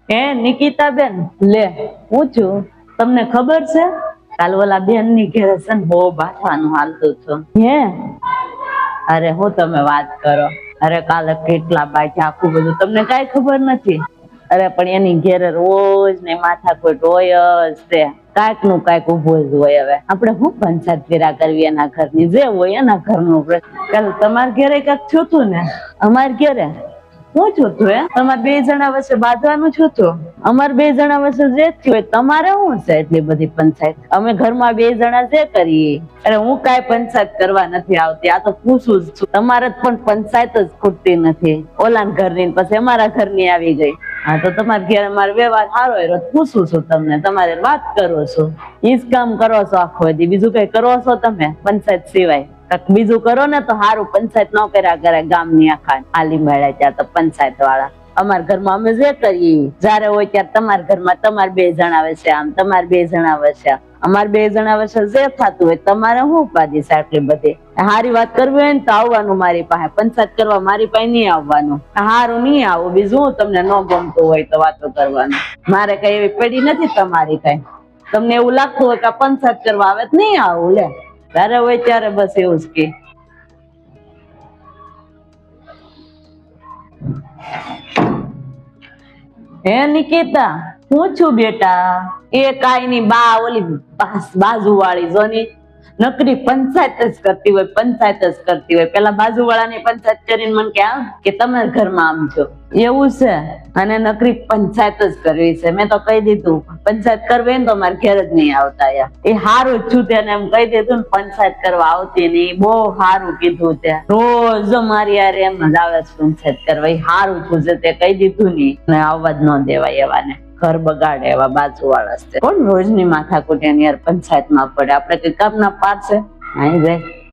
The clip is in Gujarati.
હે નિકિતા બેન, લે પૂછું, તમને ખબર છે કાલ ઓલા બેન ની ઘરે છે ને બહુ બાથવાનું હાલતું હતું? હે અરે હું તમે વાત કરો, અરે કાલે કેટલા બાથ્યા આખું બધું તમને કઈ ખબર નથી? અરે પણ એની ઘેરે રોજ ને માથાકૂટ હોય જ તે, કાંઈક નું કાંઈક ઉભું જ હોય. હવે આપણે શું પંચાયત કર્યા કરવી એના ઘરની, જે હોય એના ઘરનું. કાલ તમારા ઘેરે કાંઈક થયું હતું ને? અમારા ઘેરે શું થયું હતું? તમારે બે જણા વચ્ચે બાંધવાનું થયું હતું? અમારે બે જણા વચ્ચે જે થયું હોય, તમારે શું છે એટલી બધી પંચાયત? અમે ઘરમાં બે જણા જે કરીએ. અરે હું કાંઈ પંચાયત કરવા નથી આવતી, આ તો પૂછું જ છું. તમારે પણ પંચાયત જ ખૂટતી નથી, ઓલા ઘરની પછી અમારા ઘરની આવી ગઈ. હા તો તમારા ઘેર અમારો વ્યવહાર સારો હોય પૂછું છું તમને, તમારે વાત કરું છું. ઈ જ કામ કરો છો આખો દી, બીજું કઈ કરો છો તમે પંચાયત સિવાય? બીજું કરો ને તો સારું, પંચાયત ન કર્યા કરે ગામની આખા આલી મળ્યા ત્યાં તો પંચાયત વાળા. અમારા ઘરમાં અમે જે કરીએ, જયારે હોય ત્યારે તમારા ઘરમાં તમારે બે જણા વચ્ચે આમ, તમારે બે જણા વચ્ચે આમ, અમારે બે જણા વચ્ચે જે થતું હોય. તમારે શું ઉપાધિ છે આટલી બધી? હારી વાત કરવી હોય ને તો આવવાનું મારી પાસે, પંચાયત કરવા મારી પાસે નહીં આવવાનું. હારું નહીં આવું, બીજું હું તમને ન ગમતું હોય તો વાતો કરવાનું. મારે કઈ એવી પડી નથી તમારી કઈ. તમને એવું લાગતું હોય કે પંચાયત કરવા આવે તો નહીં આવું. લે ત્યારે હોય ત્યારે બસ એવું જ કે. હે નિકિતા, હું છું બેટા? એ કાઈ ની, બા ઓલી બાજુ વાળી જોની નકરી પંચાયત જ કરતી હોય, પંચાયત જ કરતી હોય. પેલા બાજુ વાળાની પંચાયત કરીને મને કે તમારા ઘરમાં આમ છો એવું છે, અને નકરી પંચાયત જ કરવી છે. મેં તો કહી દીધું પંચાયત કરવી ને તો મારે ઘેર જ નહીં આવતા. એ હારું જ છું, તેને એમ કહી દીધું ને પંચાયત કરવા આવતી નહીં. બહુ હારું કીધું તે, રોજ મારી યાર એમ જ આવે છે પંચાયત કરવા. એ હારું છું છે તે કહી દીધું ને આવવા જ ન દેવાય એવાને, ઘર બગાડે એવા બાજુ વાળા છે. કોણ રોજની માથાકૂટ એની યાર પંચાયત માં પડે? આપડે કઈ કામ ના પાર છે? અહીં જાય